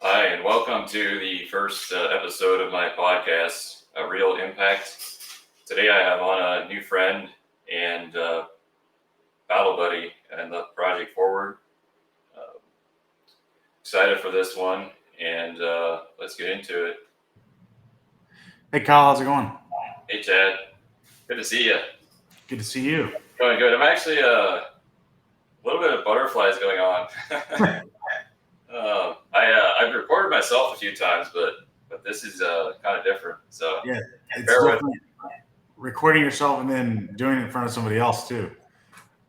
Hi, and welcome to the first episode of my podcast, A Real Impact. Today I have on a new friend and battle buddy and the project forward. Uh, Excited for this one, and let's get into it. Hey Kyle, how's it going? Hey, Chad, good to see you. Good to see you. Going good. I'm actually a little bit of butterflies going on. I've recorded myself a few times, but this is kind of different. So Yeah, it's bear with. different recording yourself and then doing it in front of somebody else too.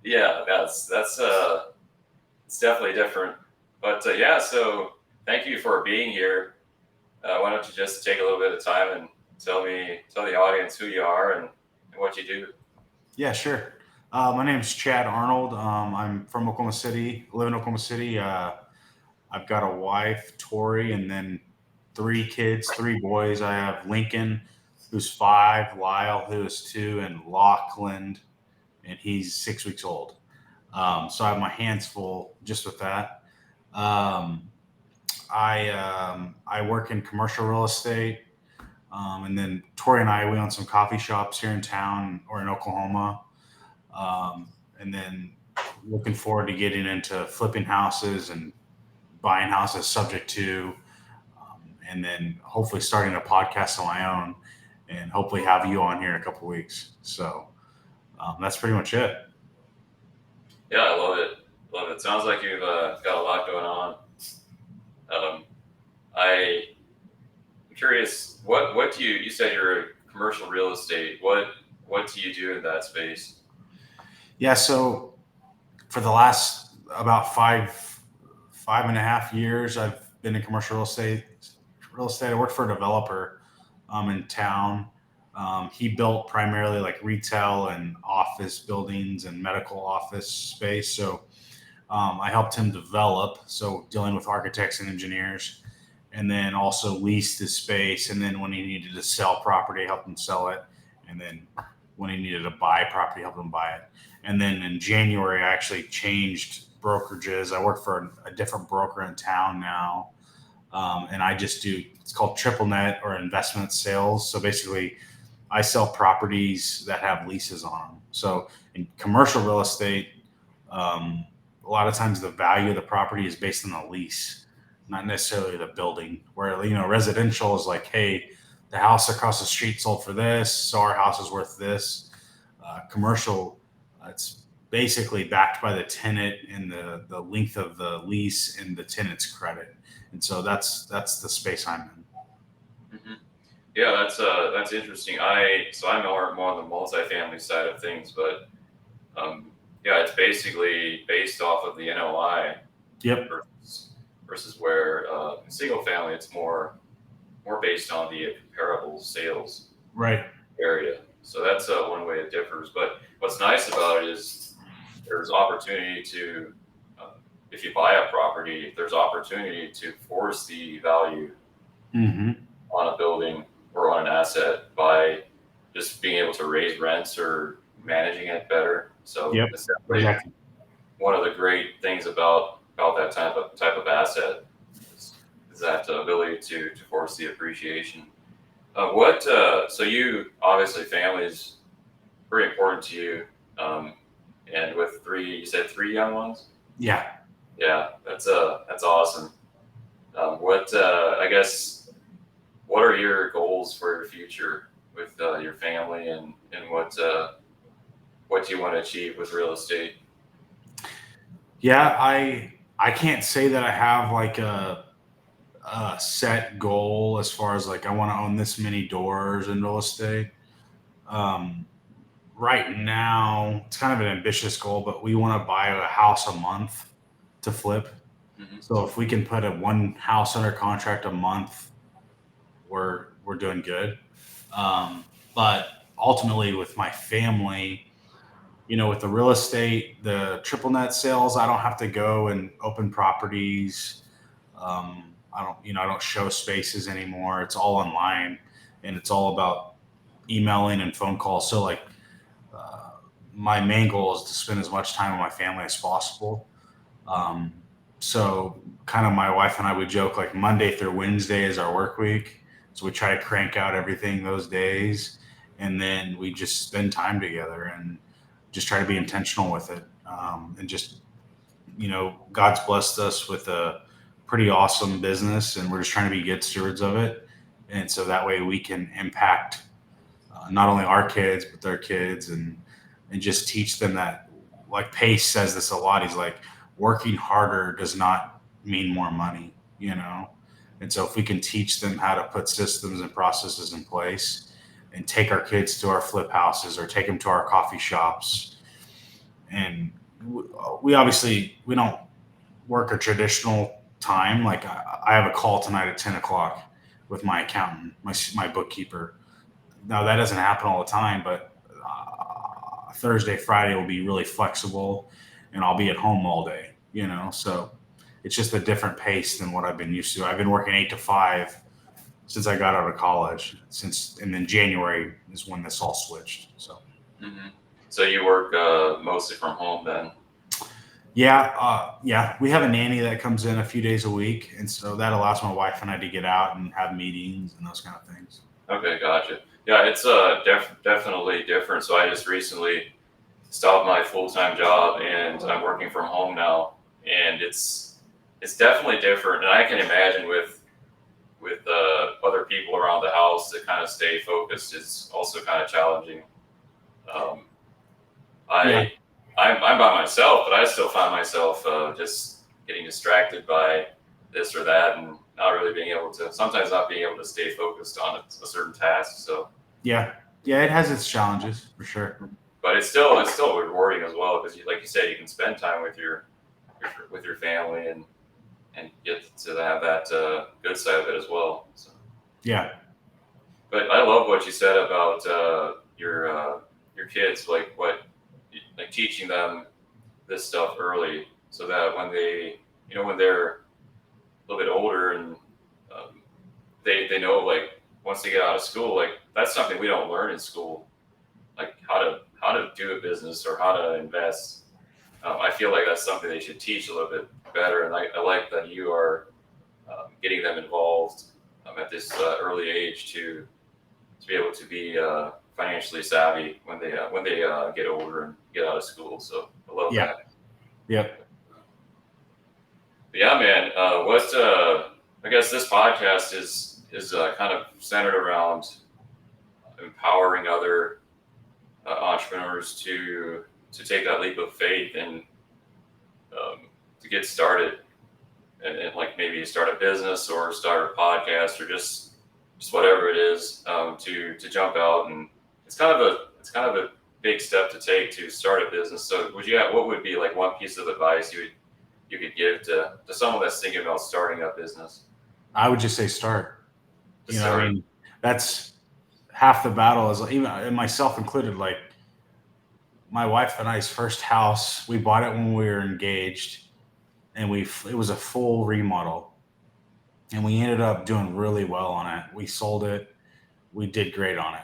Yeah, that's it's definitely different. But yeah, so thank you for being here. Why don't you just take a little bit of time and tell the audience who you are and what you do? Yeah, sure. My name's Chad Arnold. I'm from Oklahoma City. Live in Oklahoma City. I've got a wife, Tori, and then three kids, three boys. I have Lincoln, who's 5, Lyle, who is 2, and Lachlan, and he's 6 weeks old. So I have my hands full just with that. Um, I work in commercial real estate, and then Tori and I we own some coffee shops here in town or in Oklahoma, and then looking forward to getting into flipping houses and buying houses subject to, and then hopefully starting a podcast on my own, and hopefully have you on here in a couple of weeks. So that's pretty much it. Yeah, I love it. Love it. Sounds like you've got a lot going on. Um, I'm curious. What do you said you're a commercial real estate? What do you do in that space? Yeah. So for the last about 5.5 years, I've been in commercial real estate. I worked for a developer in town. He built primarily like retail and office buildings and medical office space. So I helped him develop, so dealing with architects and engineers, and then also leased his space. And then when he needed to sell property, I helped him sell it. And then when he needed to buy property, helped him buy it. And then in January, I actually changed brokerages. I work for a different broker in town now, and I just do. It's called triple net or investment sales. So basically, I sell properties that have leases on them. So in commercial real estate, um, a lot of times the value of the property is based on the lease, not necessarily the building. Where residential is like, hey, the house across the street sold for this, so our house is worth this. Commercial, it's basically backed by the tenant and the length of the lease and the tenant's credit, and so that's the space I'm in. Hmm. Yeah, that's interesting. I'm more on the multifamily side of things, but um, yeah, it's basically based off of the NOI Yep. versus where single family it's more based on the comparable sales Right. area. So that's one way it differs. But what's nice about it is there's opportunity to if you buy a property, there's opportunity to force the value Mm-hmm. on a building or on an asset by just being able to raise rents or managing it better. So Yep. it's definitely Exactly. one of the great things about that type of asset is that ability to force the appreciation. What so you obviously family is pretty important to you, um, and with three you said three young ones. Yeah. Yeah, that's awesome. What I guess what are your goals for your future with your family and what do you want to achieve with real estate? Yeah. I can't say that I have like a set goal as far as like I want to own this many doors in real estate. Um, right now, it's kind of an ambitious goal, but we want to buy a house a month to flip. Hmm. So if we can put a one house under contract a month, we're doing good. Um, but ultimately, with my family, with the real estate, the triple net sales, I don't have to go and open properties. I don't show spaces anymore. It's all online, and it's all about emailing and phone calls. So like, uh, my main goal is to spend as much time with my family as possible. Um, So kind of my wife and I would joke like Monday through Wednesday is our work week. So we try to crank out everything those days, and then we just spend time together and just try to be intentional with it. And just, God's blessed us with a pretty awesome business, and we're just trying to be good stewards of it. And so that way we can impact not only our kids but their kids, and just teach them that, like Pace says this a lot. He's like, working harder does not mean more money, and so if we can teach them how to put systems and processes in place and take our kids to our flip houses or take them to our coffee shops, and we obviously we don't work a traditional time. Like I have a call tonight at 10 o'clock with my accountant, my bookkeeper. Now that doesn't happen all the time, but Thursday, Friday will be really flexible, and I'll be at home all day. So it's just a different pace than what I've been used to. I've been working 8 to 5 since I got out of college. And then January is when this all switched. So. Mm-hmm. So you work mostly from home then? Yeah. We have a nanny that comes in a few days a week, and so that allows my wife and I to get out and have meetings and those kind of things. Okay, gotcha. Yeah, it's definitely different. So I just recently stopped my full-time job and I'm working from home now, and it's definitely different. And I can imagine with other people around the house to kind of stay focused is also kind of challenging. Um, Yeah. I'm by myself, but I still find myself just getting distracted by this or that, and not really being able to. Sometimes not being able to stay focused on a certain task. So Yeah, it has its challenges for sure. but it's still rewarding as well because, like you said, you can spend time with your family and get to have that good side of it as well. So. Yeah. But I love what you said about your kids, like teaching them this stuff early, so that when when they're a little bit older and they know, like, once they get out of school, like that's something we don't learn in school, like how to do a business or how to invest. I feel like that's something they should teach a little bit better, and I like that you are getting them involved at this early age to be able to be financially savvy when they get older and get out of school. So I love Yeah. that. Yep. But yeah, man. I guess this podcast is kind of centered around empowering other entrepreneurs to take that leap of faith and to get started and like maybe start a business or start a podcast or just whatever it is, to jump out. And it's kind of a big step to take to start a business. So what would be like one piece of advice you could give to someone that's thinking about starting a business? I would just say start. Start. I mean, that's half the battle, is even, and myself included. Like my wife and I's first house, we bought it when we were engaged, and it was a full remodel, and we ended up doing really well on it. We sold it. We did great on it.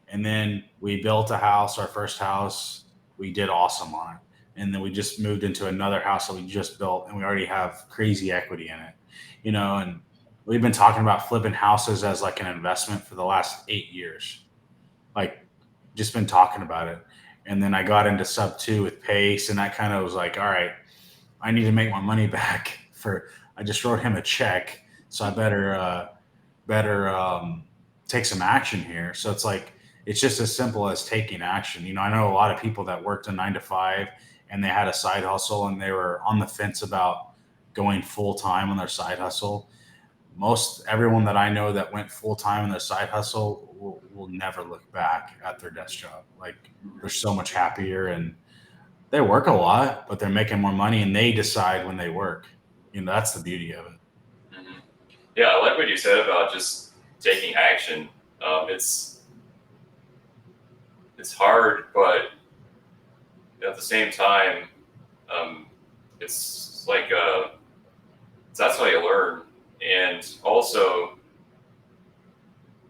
And then we built a house, our first house. We did awesome on it. And then we just moved into another house that we just built, and we already have crazy equity in it, and we've been talking about flipping houses as like an investment for the last 8 years. Like, just been talking about it. And then I got into sub two with Pace, and that kind of was like, all right, I need to make my money back. I just wrote him a check, so I better take some action here. So it's like, it's just as simple as taking action. I know a lot of people that worked a 9 to 5 and they had a side hustle and they were on the fence about going full time on their side hustle. Most everyone that I know that went full time in their side hustle will never look back at their desk job. Like, they're so much happier, and they work a lot, but they're making more money, and they decide when they work. That's the beauty of it. Mm-hmm. Yeah, I like what you said about just taking action. It's hard, but at the same time, it's like that's how you learn. And also,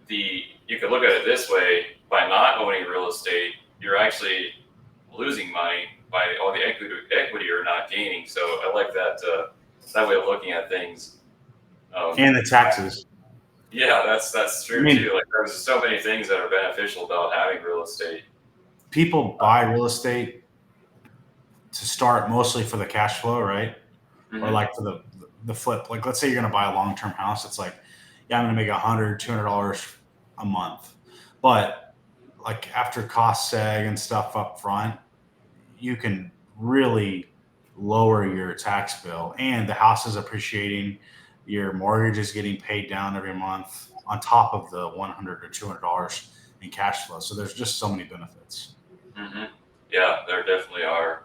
you could look at it this way: by not owning real estate, you're actually losing money. By all the equity you're not gaining. So I like that that way of looking at things. And the taxes. Yeah, that's I true mean, too. Like there's so many things that are beneficial about having real estate. people buy real estate to start mostly for the cash flow, right? Or Hmm. like for the flip. Like let's say you're going to buy a long term house. It's like, yeah, I'm going to make $100, $200 a month. But like after cost seg and stuff up front, you can really lower your tax bill, and the house is appreciating. Your mortgage is getting paid down every month on top of the $100 or $200 in cash flow. So there's just so many benefits. Hmm. Yeah, there definitely are.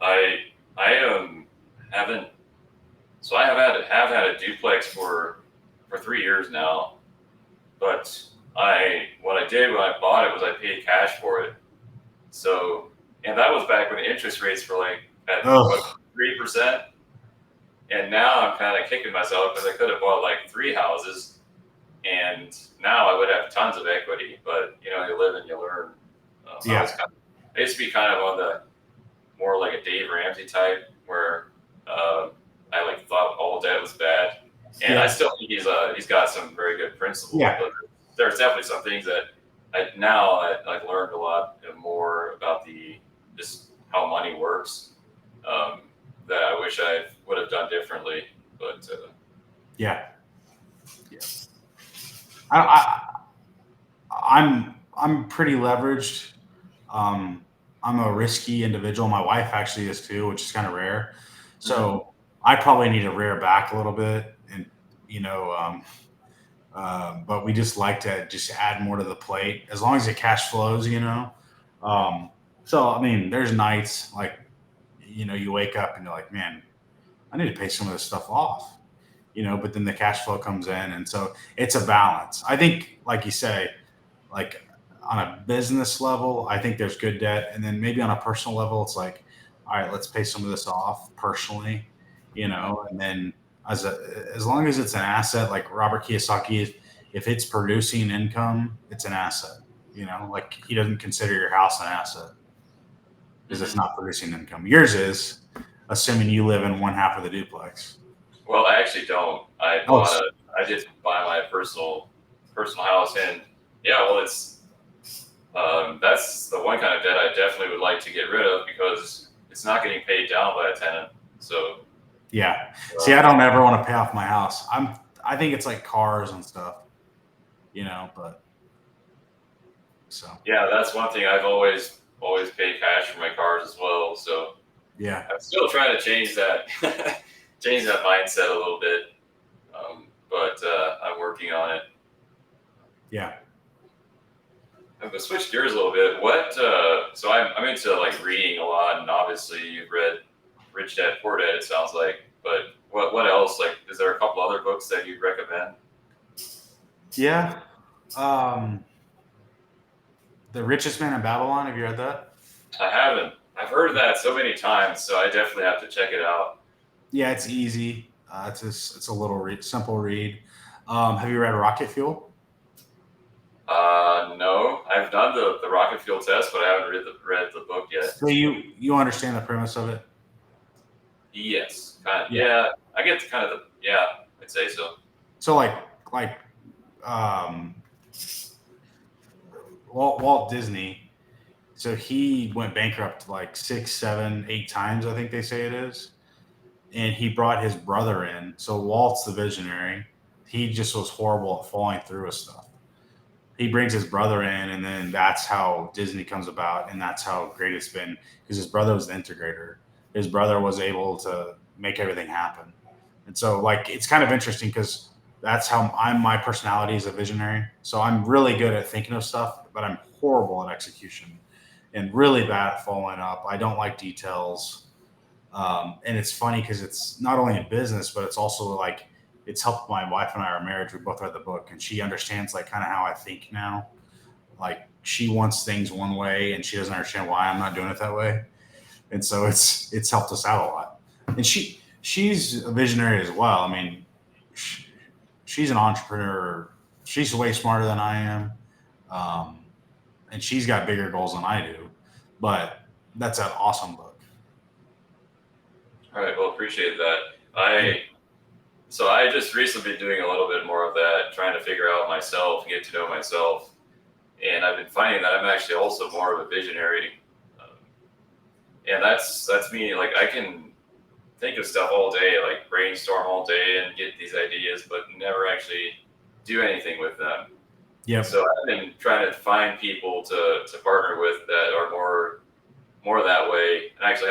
I I haven't. So I have had a duplex for 3 years now. But what I did when I bought it was I paid cash for it. So and that was back when the interest rates were like at what Oh, 3%. And now I'm kind of kicking myself because I could have bought like three houses, and now I would have tons of equity. But you live and you learn. yeah, I used to be kind of on the more like a Dave Ramsey type, where I like thought all debt was bad, and I yeah, still think he's got some very good principles, yeah, but there's definitely some things that I've learned a lot more about the just how money works, um, that I wish I would have done differently. But yeah, yeah. I, I'm pretty leveraged. Um, I'm a risky individual. My wife actually is too, which is kind of rare. mhm, So I probably need to rear back a little bit, and you know, but we just like to just add more to the plate as long as it cash flows. Um, so I mean, there's nights like you wake up and you're like, man, I need to pay some of this stuff off. But then the cash flow comes in, and so it's a balance. I think, like you say, like on a business level, I think there's good debt, and then maybe on a personal level, it's like, all right, let's pay some of this off personally, mhm, and then as long as it's an asset, like Robert Kiyosaki, if it's producing income, it's an asset. Like he doesn't consider your house an asset because it's mhm. not producing income. Yours is, assuming you live in one half of the duplex. Well, I actually don't. Oh, I did buy my personal house, and yeah, well, that's the one kind of debt I definitely would like to get rid of because it's not getting paid down by a tenant. So, yeah. See, I um, don't ever want to pay off my house. I think it's like cars and stuff, but so yeah, that's one thing I've always paid cash for my cars as well. So yeah. I'm still trying to change that change that mindset a little bit, but I'm working on it. Yeah. I'm gonna switch gears a little bit. So I'm into like reading a lot, and obviously you've read Rich Dad Poor Dad. It sounds like, but what else? Like, is there a couple other books that you'd recommend? Yeah. Um, The Richest Man in Babylon. Have you read that? I haven't. I've heard that so many times, so I definitely have to check it out. Yeah, it's easy. It's a little simple read. Have you read Rocket Fuel? No, I've done the rocket fuel test, but I haven't read the book yet. So you understand the premise of it? Yes, kind of. Yeah. Yeah, I get to kind of the yeah. I'd say so. So like um, Walt Disney. So he went bankrupt like 6, 7, 8 times. I think they say it is, and he brought his brother in. So Walt's the visionary. He just was horrible at following through with stuff. He brings his brother in, and then that's how Disney comes about, and that's how great it's been because his brother was the integrator. His brother was able to make everything happen, and so like it's kind of interesting because that's how my personality is a visionary. So I'm really good at thinking of stuff, but I'm horrible at execution and really bad at following up. I don't like details. And it's funny because it's not only in business, but it's also like it's helped my wife and I our marriage. We both read the book, and she understands like kind of how I think now. Like she wants things one way, and she doesn't understand why I'm not doing it that way. And so it's helped us out a lot. And she's a visionary as well. I mean, sh she's an entrepreneur. She's way smarter than I am, um, and she's got bigger goals than I do. But that's an awesome book. All right. Well, appreciate that. I just recently been doing a little bit more of that, trying to figure out myself, get to know myself, and I've been finding that I'm actually also more of a visionary, um, and that's me. Like I can think of stuff all day, like brainstorm all day and get these ideas, but never actually do anything with them. And Yep. so I've been trying to find people to partner with that are more that way. And I actually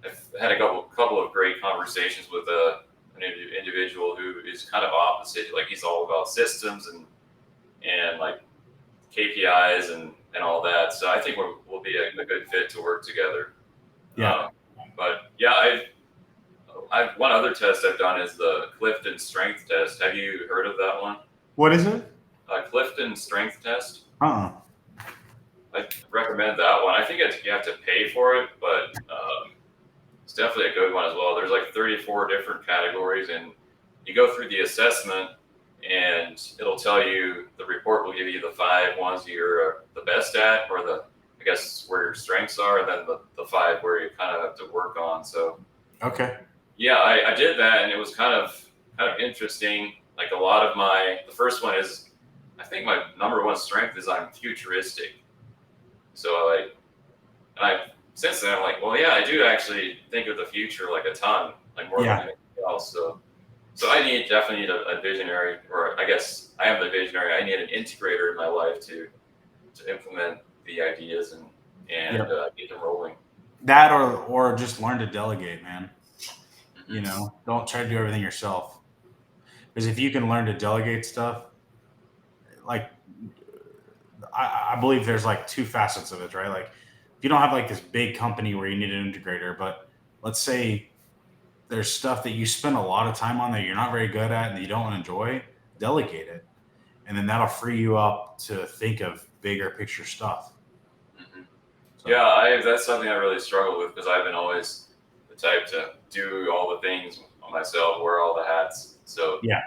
I've had a couple of great conversations with an individual who is kind of opposite. Like he's all about systems and like KPIs and all that. So I think we'll be a good fit to work together. Yeah. But yeah, I've one other test I've done is the Clifton Strength Test. Have you heard of that one? What is it? Clifton Strength Test. Uh-uh. I recommend that one. I think you have to pay for it, but it's definitely a good one as well. There's like 34 different categories, and you go through the assessment, and it'll tell you the report will give you the 5 ones you're the best at, or I guess where your strengths are, and then the 5 where you kind of have to work on. So Okay. yeah, I did that, and it was kind of interesting. Like a lot of the first one is, I think my number one strength is I'm futuristic. So since then I'm like, well, yeah, I do actually think of the future like a ton, like more than Yeah. anything else. So definitely need a visionary, or I guess I am the visionary. I need an integrator in my life to implement the ideas and Yep. get them rolling. That or just learn to delegate, man. Mm-hmm. Don't try to do everything yourself. Because if you can learn to delegate stuff, like I believe there's like two facets of it, right? Like if you don't have like this big company where you need an integrator, but let's say there's stuff that you spend a lot of time on that you're not very good at and that you don't enjoy, delegate it. And then that'll free you up to think of bigger picture stuff. Mm-hmm. So Yeah, that's something I really struggle with because I've been always the type to do all the things myself, wear all the hats. So yeah.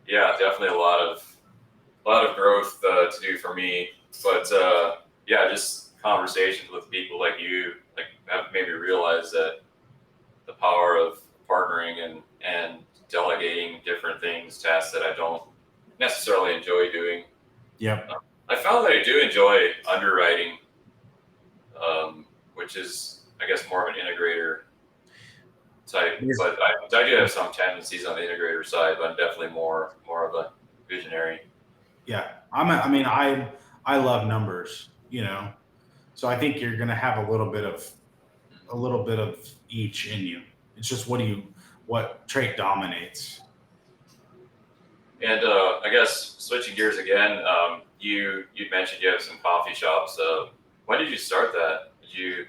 yeah, definitely a lot of growth to do for me. But yeah, just conversations with people like you like have made me realize that the power of partnering and delegating different things, tasks that I don't necessarily enjoy doing. Yep. I found that I do enjoy underwriting, which is I guess more of an integrator type, Yes. but I do have some tendencies on the integrator side, but I'm definitely more of a visionary. Yeah. I mean I love numbers, So I think you're gonna have a little bit of each in you. It's just what trait dominates. And I guess switching gears again, you mentioned you have some coffee shops. When did you start that? Did you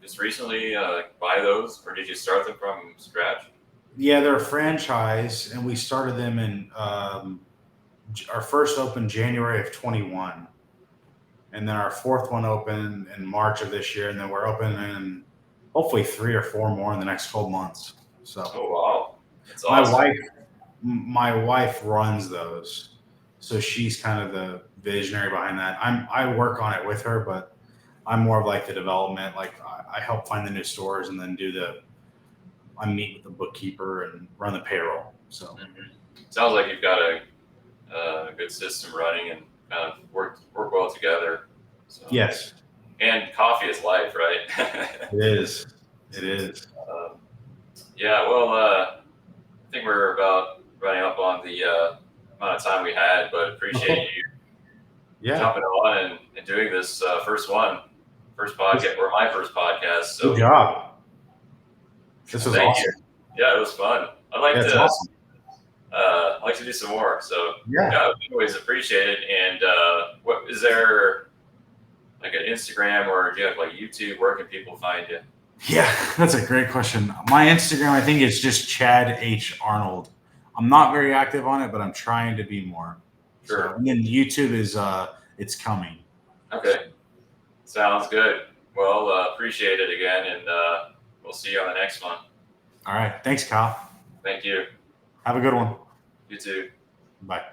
just recently buy those, or did you start them from scratch? Yeah, they're a franchise, and we started them in our first opened January of 21, and then our fourth one opened in March of this year, and then we're opening hopefully 3 or 4 more in the next 12 months. So Oh wow, that's my awesome. wife, my wife runs those, so she's kind of the visionary behind that. I work on it with her, but I'm more of like the development. Like I help find the new stores and then I meet with the bookkeeper and run the payroll. So Mhm. Sounds like you've got a good system running and kind of work well together. So yes, and coffee is life, right? it is. It is. um, yeah, well, I think we're about running up on the amount of time we had, but appreciate you Yeah. jumping on and doing this first podcast, or my first podcast. Good So job. This was thank you. awesome. Yeah, it was fun. Yeah, it's awesome. I'd like to do some more. So Yeah. yeah, anyways, appreciate it. And what is there like an Instagram or do you have like YouTube? Where can people find you? Yeah, that's a great question. My Instagram, I think, is just Chad H. Arnold. I'm not very active on it, but I'm trying to be more. So, Sure. and then YouTube is it's coming. Okay. Sounds good. Well, appreciate it again, and we'll see you on the next one. All right. Thanks, Kyle. Thank you. Have a good one. You too. Bye.